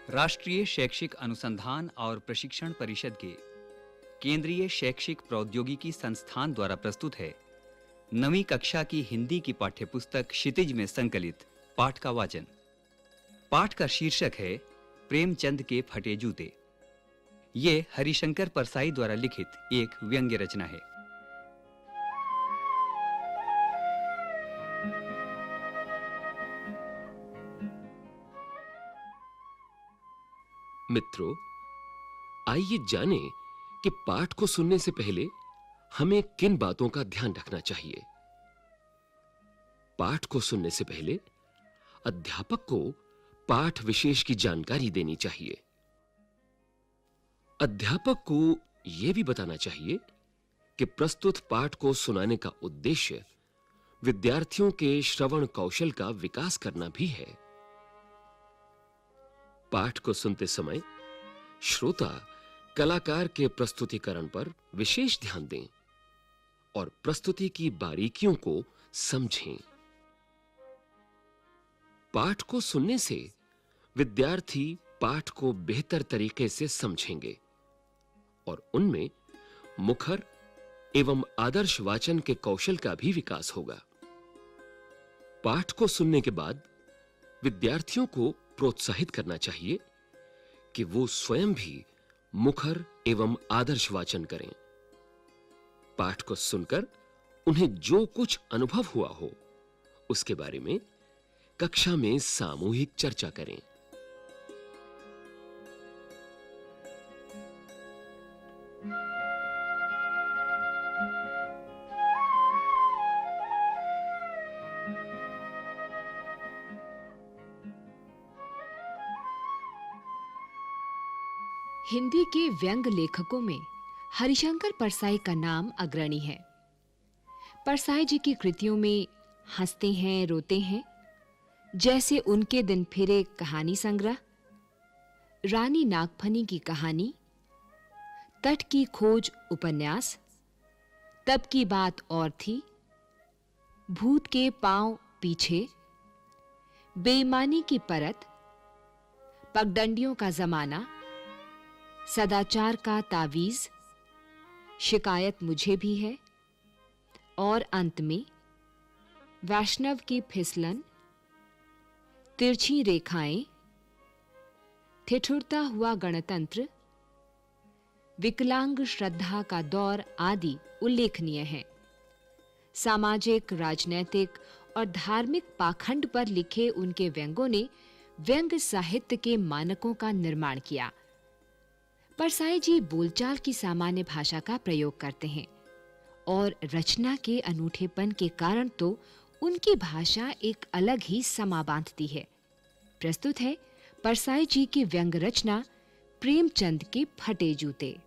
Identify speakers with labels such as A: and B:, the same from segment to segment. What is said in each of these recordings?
A: राष्ट्रीय शैक्षिक अनुसंधान और प्रशिक्षण परिषद के केंद्रीय शैक्षिक प्रौद्योगिकी संस्थान द्वारा प्रस्तुत है नवीं कक्षा की हिंदी की पाठ्यपुस्तक क्षितिज में संकलित पाठ का वाचन। पाठ का शीर्षक है प्रेमचंद के फटे जूते। ये हरिशंकर परसाई द्वारा लिखित एक व्यंग्य रचना है।
B: मित्रों, आइए जानें कि पाठ को सुनने से पहले हमें किन बातों का ध्यान रखना चाहिए। पाठ को सुनने से पहले अध्यापक को पाठ विशेष की जानकारी देनी चाहिए। अध्यापक को यह भी बताना चाहिए कि प्रस्तुत पाठ को सुनाने का उद्देश्य विद्यार्थियों के श्रवण कौशल का विकास करना भी है। पाठ को सुनते समय श्रोता कलाकार के प्रस्तुतिकरण पर विशेष ध्यान दें और प्रस्तुति की बारीकियों को समझें। पाठ को सुनने से विद्यार्थी पाठ को बेहतर तरीके से समझेंगे और उनमें मुखर एवं आदर्श वाचन के कौशल का भी विकास होगा। पाठ को सुनने के बाद विद्यार्थियों को प्रोत्साहित करना चाहिए कि वो स्वयं भी मुखर एवं आदर्श वाचन करें। पाठ को सुनकर उन्हें जो कुछ अनुभव हुआ हो उसके बारे में कक्षा में सामूहिक चर्चा करें।
C: हिंदी के व्यंग्य लेखकों में हरिशंकर परसाई का नाम अग्रणी है। परसाई जी की कृतियों में हंसते हैं, रोते हैं, जैसे उनके दिन फिरे कहानी संग्रह, रानी नागफनी की कहानी, तट की खोज उपन्यास, तब की बात और थी, भूत के पांव पीछे, बेईमानी की परत, पगडंडियों का जमाना, सदाचार का तावीज, शिकायत मुझे भी है और अंत में वैष्णव की फिसलन, तिरछी रेखाएं, ठिठुरता हुआ गणतंत्र, विकलांग श्रद्धा का दौर आदि उल्लेखनीय हैं। सामाजिक, राजनैतिक और धार्मिक पाखंड पर लिखे उनके व्यंगों ने व्यंग्य साहित्य के मानकों का निर्माण किया। परसाई जी बोलचाल की सामान्य भाषा का प्रयोग करते हैं और रचना के अनूठेपन के कारण तो उनकी भाषा एक अलग ही समा बांधती है। प्रस्तुत है परसाई जी की व्यंग्य रचना प्रेमचंद के फटे जूते।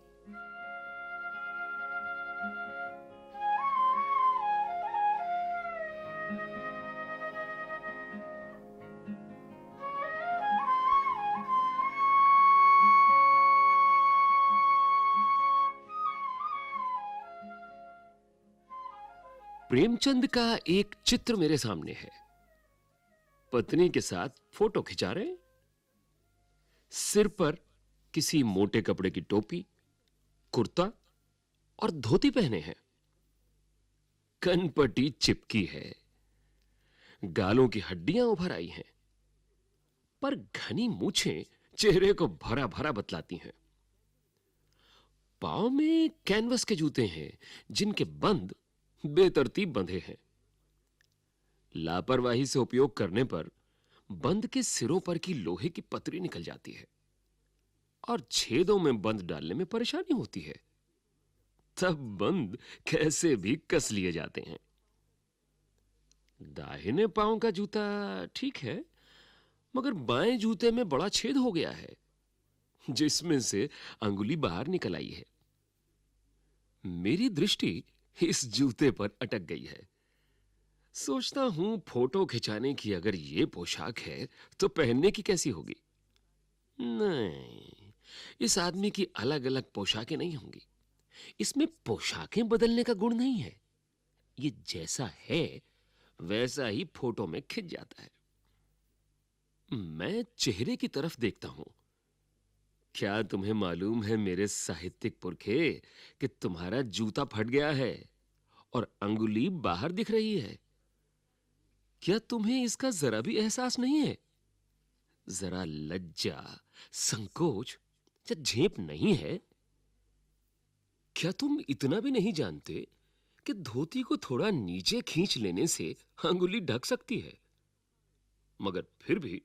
B: प्रेमचंद का एक चित्र मेरे सामने है। पत्नी के साथ फोटो खिंचा रहे हैं। सिर पर किसी मोटे कपड़े की टोपी, कुर्ता और धोती पहने हैं। कनपटी चिपकी है, गालों की हड्डियां उभर आई हैं, पर घनी मूछें चेहरे को भरा भरा बतलाती हैं। पांव में कैनवस के जूते हैं जिनके बंद बेतरतीब बंधे हैं। लापरवाही से उपयोग करने पर बंद के सिरों पर की लोहे की पतरी निकल जाती है और छेदों में बंद डालने में परेशानी होती है। तब बंद कैसे भी कस लिए जाते हैं। दाहिने पांव का जूता ठीक है, मगर बाएं जूते में बड़ा छेद हो गया है जिसमें से अंगुली बाहर निकल आई है। मेरी दृष्टि इस जूते पर अटक गई है। सोचता हूं फोटो खिंचाने की अगर ये पोशाक है तो पहनने की कैसी होगी। नहीं, इस आदमी की अलग-अलग पोशाकें नहीं होंगी। इसमें पोशाकें बदलने का गुण नहीं है। ये जैसा है वैसा ही फोटो में खिंच जाता है। मैं चेहरे की तरफ देखता हूं क्या तुम्हें मालूम है मेरे साहित्यिक पुरखे कि तुम्हारा जूता फट गया है और अंगुली बाहर दिख रही है? क्या तुम्हें इसका जरा भी एहसास नहीं है? जरा लज्जा, संकोच या झेप नहीं है? क्या तुम इतना भी नहीं जानते कि धोती को थोड़ा नीचे खींच लेने से अंगुली ढक सकती है? मगर फिर भी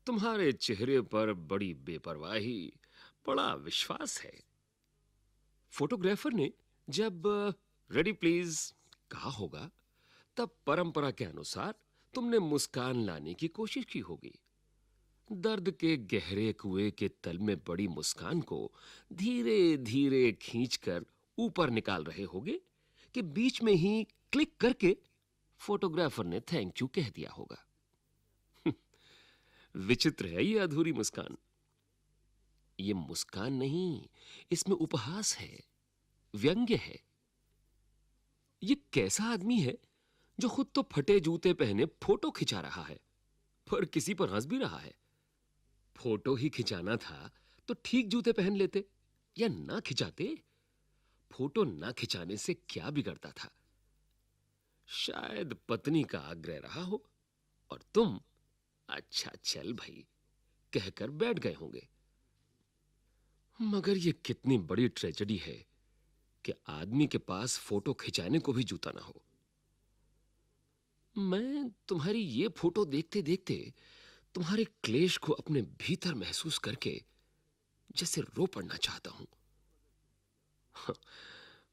B: तुम्हारे चेहरे पर बड़ी बेपरवाही, बड़ा विश्वास है। फोटोग्राफर ने जब रेडी प्लीज कहा होगा, तब परंपरा के अनुसार तुमने मुस्कान लाने की कोशिश की होगी। दर्द के गहरे कुएं के तल में बड़ी मुस्कान को धीरे-धीरे खींचकर ऊपर निकाल रहे होगे कि बीच में ही क्लिक करके फोटोग्राफर ने थैंक यू कह दिया होगा। विचित्र है ये अधूरी मुस्कान। ये मुस्कान नहीं, इसमें उपहास है, व्यंग्य है। ये कैसा आदमी है जो खुद तो फटे जूते पहने फोटो खिंचा रहा है, पर किसी पर हंस भी रहा है? फोटो ही खिंचाना था तो ठीक जूते पहन लेते या ना खिंचाते। फोटो ना खिंचाने से क्या बिगड़ता था? शायद पत्नी का आग्रह रहा हो और तुम अच्छा चल भाई कहकर बैठ गए होंगे। मगर ये कितनी बड़ी ट्रेजेडी है कि आदमी के पास फोटो खिंचाने को भी जूता ना हो। मैं तुम्हारी ये फोटो देखते देखते तुम्हारे क्लेश को अपने भीतर महसूस करके जैसे रो पड़ना चाहता हूं।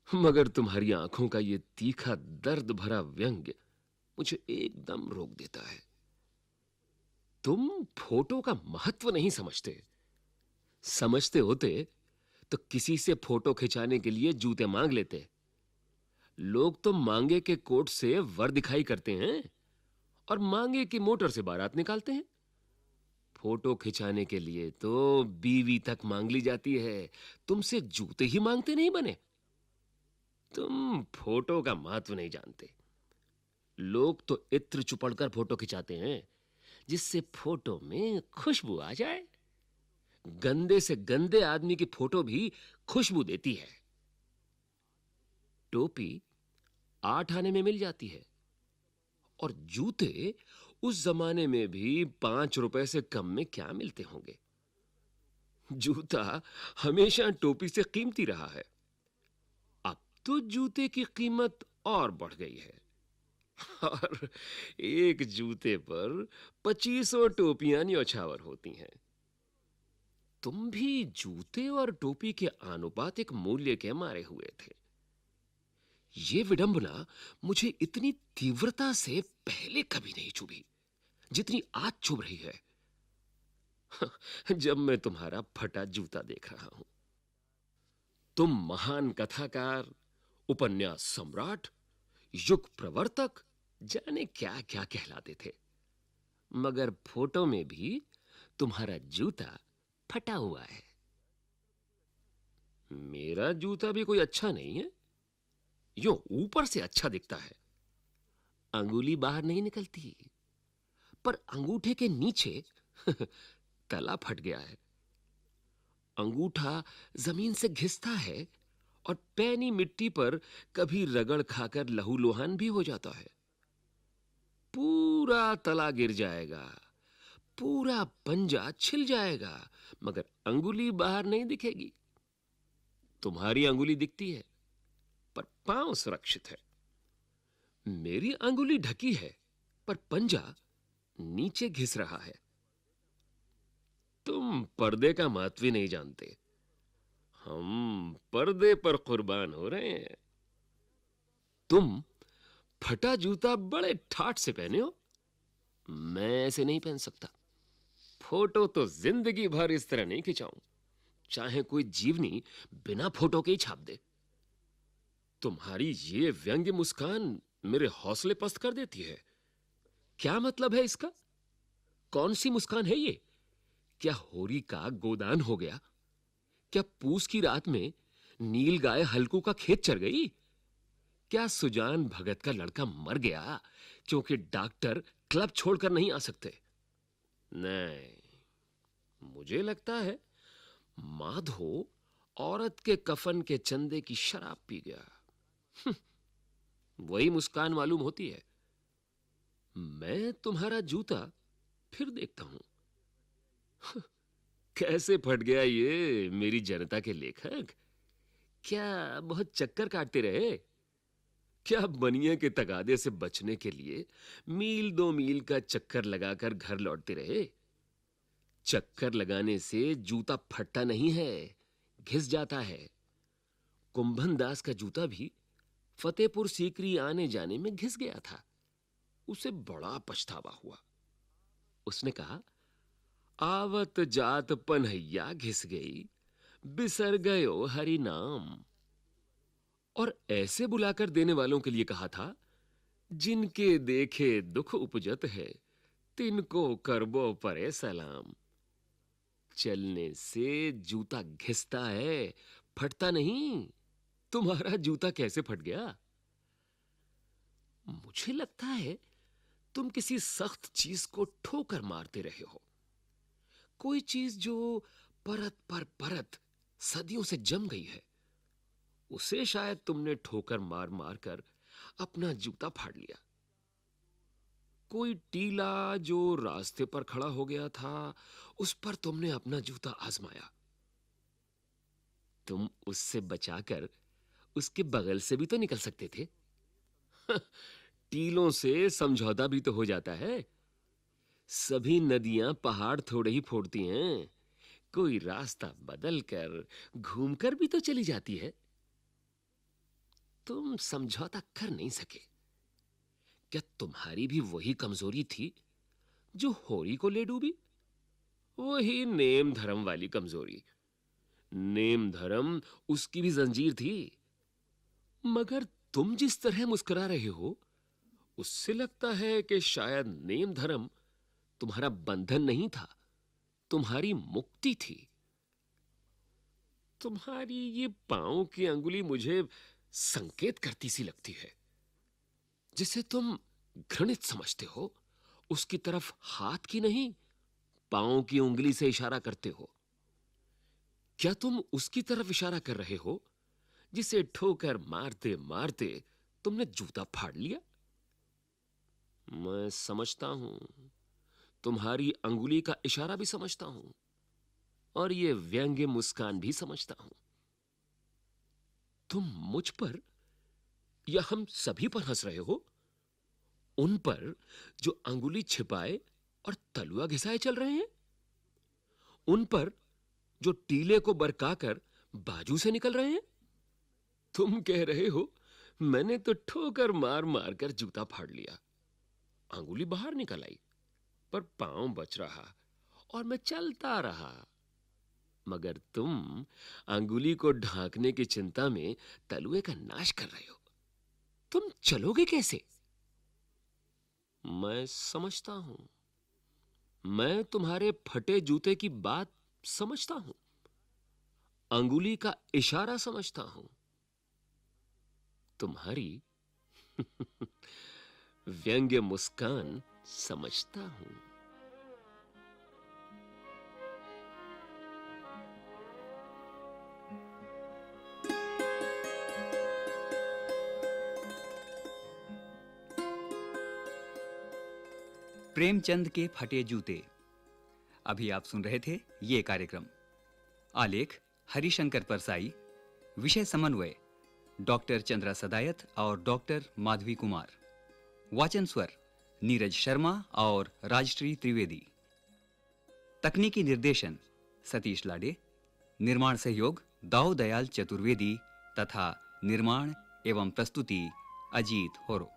B: मगर तुम्हारी आंखों का ये तीखा दर्द भरा व्यंग्य मुझे एकदम रोक देता है। तुम फोटो का महत्व नहीं समझते। समझते होते तो किसी से फोटो खिंचाने के लिए जूते मांग लेते। लोग तो मांगे के कोट से वर दिखाई करते हैं और मांगे की मोटर से बारात निकालते हैं। फोटो खिंचाने के लिए तो बीवी तक मांग ली जाती है, तुमसे जूते ही मांगते नहीं बने। तुम फोटो का महत्व नहीं जानते। लोग तो इत्र चुपड़कर फोटो खिंचाते हैं जिससे फोटो में खुशबू आ जाए। गंदे से गंदे आदमी की फोटो भी खुशबू देती है। टोपी 8 आने में मिल जाती है और जूते उस जमाने में भी 5 रुपए से कम में क्या मिलते होंगे। जूता हमेशा टोपी से कीमती रहा है। अब तो जूते की कीमत और बढ़ गई है और एक जूते पर 2500 टोपियां न्यौछावर होती हैं। तुम भी जूते और टोपी के आनुपातिक मूल्य के मारे हुए थे। ये विडंबना मुझे इतनी तीव्रता से पहले कभी नहीं चुभी जितनी आज चुभ रही है जब मैं तुम्हारा फटा जूता देख रहा हूं। तुम महान कथाकार, उपन्यास सम्राट, युग प्रवर्तक, जाने क्या क्या कहलाते थे, मगर फोटो में भी तुम्हारा जूता फटा हुआ है। मेरा जूता भी कोई अच्छा नहीं है, यो ऊपर से अच्छा दिखता है। अंगुली बाहर नहीं निकलती, पर अंगूठे के नीचे तला फट गया है। अंगूठा जमीन से घिसता है और पैनी मिट्टी पर कभी रगड़ खाकर लहूलुहान भी हो जाता है। पूरा तला गिर जाएगा, पूरा पंजा छिल जाएगा, मगर अंगुली बाहर नहीं दिखेगी। तुम्हारी अंगुली दिखती है पर पांव सुरक्षित है। मेरी अंगुली ढकी है पर पंजा नीचे घिस रहा है। तुम पर्दे का महत्व ही नहीं जानते। हम पर्दे पर कुर्बान हो रहे हैं। तुम फटा जूता बड़े ठाठ से पहने हो, मैं ऐसे नहीं पहन सकता। फोटो तो जिंदगी भर इस तरह नहीं खिंचाऊं, चाहे कोई जीवनी बिना फोटो के ही छाप दे। तुम्हारी ये व्यंग्य मुस्कान मेरे हौसले पस्त कर देती है। क्या मतलब है इसका? कौन सी मुस्कान है ये? क्या होरी का गोदान हो गया? क्या पूस की रात में नील गाय हल्कू का खेत चर गई? क्या सुजान भगत का लड़का मर गया क्योंकि डॉक्टर क्लब छोड़कर नहीं आ सकते? नहीं, मुझे लगता है माधो औरत के कफन के चंदे की शराब पी गया। वही मुस्कान मालूम होती है। मैं तुम्हारा जूता फिर देखता हूं। कैसे फट गया ये मेरी जनता के लेखक? क्या बहुत चक्कर काटते रहे? क्या बनिया के तगादे से बचने के लिए मील 2 मील का चक्कर लगाकर घर लौटते रहे? चक्कर लगाने से जूता फटता नहीं है, घिस जाता है। कुंभन दास का जूता भी फतेहपुर सीकरी आने जाने में घिस गया था। उसे बड़ा पछतावा हुआ। उसने कहा, आवत जात पन्हैया घिस गई, बिसर गयो हरि नाम। और ऐसे बुलाकर देने वालों के लिए कहा था, जिनके देखे दुख उपजत है, तिनको करबो परे सलाम। चलने से जूता घिसता है, फटता नहीं। तुम्हारा जूता कैसे फट गया? मुझे लगता है तुम किसी सख्त चीज को ठोकर मारते रहे हो। कोई चीज जो परत पर परत सदियों से जम गई है, उसे शायद तुमने ठोकर मार मार कर अपना जूता फाड़ लिया। कोई टीला जो रास्ते पर खड़ा हो गया था, उस पर तुमने अपना जूता आजमाया। तुम उससे बचाकर उसके बगल से भी तो निकल सकते थे। टीलों से समझौता भी तो हो जाता है। सभी नदियां पहाड़ थोड़े ही फोड़ती हैं। कोई रास्ता बदलकर घूमकर भी तो चली जाती है। तुम समझौता कर नहीं सके। क्या तुम्हारी भी वही कमजोरी थी जो होरी को ले डूबी? वही नेम धर्म वाली कमजोरी। नेम धर्म उसकी भी जंजीर थी। मगर तुम जिस तरह मुस्कुरा रहे हो, उससे लगता है कि शायद नेम धर्म तुम्हारा बंधन नहीं था, तुम्हारी मुक्ति थी। तुम्हारी ये पांव की अंगुली मुझे संकेत करती सी लगती है। जिसे तुम घृणित समझते हो, उसकी तरफ हाथ की नहीं, पांव की उंगली से इशारा करते हो। क्या तुम उसकी तरफ इशारा कर रहे हो जिसे ठोकर मारते मारते तुमने जूता फाड़ लिया? मैं समझता हूं, तुम्हारी अंगुली का इशारा भी समझता हूं, और ये व्यंग्य मुस्कान भी समझता हूं। तुम मुझ पर या हम सभी पर हंस रहे हो, उन पर जो अंगुली छिपाए और तलुआ घिसाए चल रहे हैं, उन पर जो टीले को बरकाकर बाजू से निकल रहे हैं। तुम कह रहे हो, मैंने तो ठोकर मार मार कर जूता फाड़ लिया। अंगुली बाहर निकल आई, पर पांव बच रहा और मैं चलता रहा। मगर तुम अंगुली को ढांकने की चिंता में तलुए का नाश कर रहे हो। तुम चलोगे कैसे? मैं समझता हूं। मैं तुम्हारे फटे जूते की बात समझता हूं। अंगुली का इशारा समझता हूं। तुम्हारी व्यंग्य मुस्कान समझता हूं।
A: प्रेमचंद के फटे जूते। अभी आप सुन रहे थे ये कार्यक्रम। आलेख हरिशंकर परसाई, विषय समन्वय डॉक्टर चंद्रा सदायत और डॉक्टर माधवी कुमार, वाचन स्वर नीरज शर्मा और राजश्री त्रिवेदी, तकनीकी निर्देशन सतीश लाडे, निर्माण सहयोग दाऊ दयाल चतुर्वेदी तथा निर्माण एवं प्रस्तुति अजीत होरो।